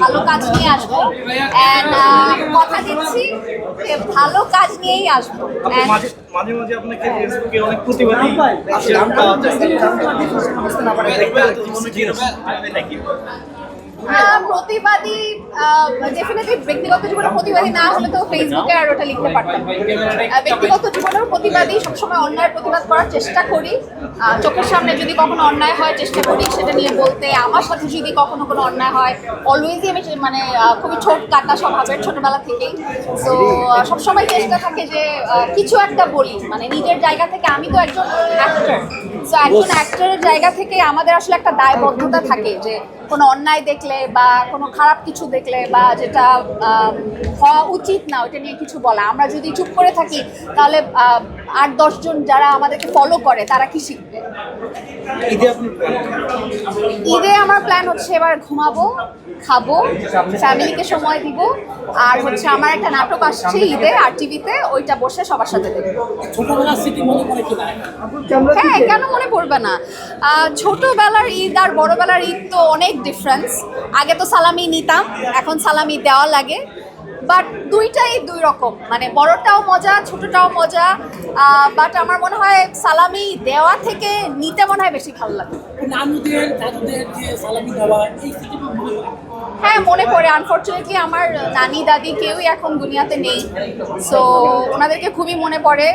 ভালো কাজ নিয়ে আসবো অ্যান্ড কথা দিচ্ছি যে ভালো কাজ নিয়েই আসবো। And মাঝে মাঝে মাঝে আপনাকে ফেসবুকে অনেক প্রতিবাদী শেয়ার পাওয়া যায়। জীবনে কি এরকম হয় নাকি? প্রতিবাদী ডেফিনেটলি ব্যক্তিগত জীবনে প্রতিবাদী না হলে তো ফেসবুকে আর ওটা লিখতে পারতাম না। ব্যক্তিগত জীবনেও প্রতিবাদী, সবসময় অন্যায়ের প্রতিবাদ করার চেষ্টা করি। চোখের সামনে যদি কখনো অন্যায় হয় চেষ্টা করি সেটা নিয়ে বলতে। আমার সাথে যদি কখনো কোনো অন্যায় হয় অলওয়েজই আমি মানে খুবই ছোট কাটা স্বভাবের ছোটবেলা থেকেই। তো সবসময় চেষ্টা থাকে যে কিছু একটা বলি, মানে নিজের জায়গা থেকে। আমি তো একজন অ্যাক্টর, সো একজন অ্যাক্টরের জায়গা থেকে আমাদের আসলে একটা দায়বদ্ধতা থাকে যে কোনো অন্যায় দেখলে বা কোনো খারাপ কিছু দেখলে বা যেটা হওয়া উচিত না ওইটা নিয়ে কিছু বলা। আমরা যদি চুপ করে থাকি তাহলে 8-10 জন যারা আমাদেরকে ফলো করে তারা কি শিখবে? ঈদে আমার প্ল্যান হচ্ছে এবার ঘুমাবো, খাবো, ফ্যামিলিকে সময় দিব, আর হচ্ছে আমার একটা নাটক আসছে ঈদে আর টিভিতে, ওইটা বসে সবার সাথে দেখবো। ছোটবেলার স্মৃতি মনে পড়ে কিনা? হ্যাঁ, কেন মনে পড়বে না? ছোটবেলার ঈদ আর বড়বেলার ঈদ তো অনেক ডিফারেন্স। আগে তো সালামি নিতাম, এখন সালামি দেওয়া লাগে, বাট দুইটাই দুই রকম। মানে বড়টাও মজা, ছোটটাও মজা, বাট আমার মনে হয় সালামি দেওয়া থেকে নিতে মনে হয় বেশি ভালো লাগে। নানুদের দাদুদের যে সালামি দেওয়া, এই স্মৃতি মনে পড়ে? হ্যাঁ, মনে পড়ে। আনফর্চুনেটলি আমার নানি দাদি কেউই এখন দুনিয়াতে নেই, সো ওনাদেরকে খুবই মনে পড়ে।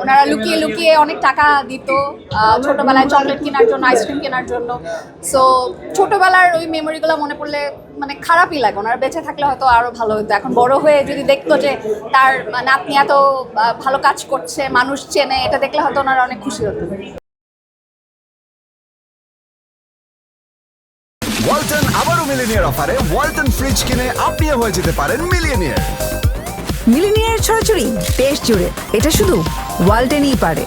ওনারা লুকিয়ে লুকিয়ে অনেক টাকা দিত ছোটবেলায় চকলেট কেনার জন্য, আইসক্রিম কেনার জন্য। সো ছোটবেলার ওই মেমোরিগুলো মনে পড়লে মানে খারাপই লাগে। ওনারা বেঁচে থাকলে হয়তো আরো ভালো হতো। এখন বড় হয়ে যদি দেখতো যে তার নাতনি এত ভালো কাজ করছে, মানুষ চেনে, এটা দেখলে হয়তো ওনারা অনেক খুশি হতো। ওয়ালটন আবারও মিলিনিয়ার অফারে ওয়ালটন ফ্রিজ কিনে আপনিও হয়ে যেতে পারেন মিলিয়নিয়ার। মিলিনিয়ার ছড়াছড়ি দেশ জুড়ে, এটা শুধু ওয়ালটেনই পারে।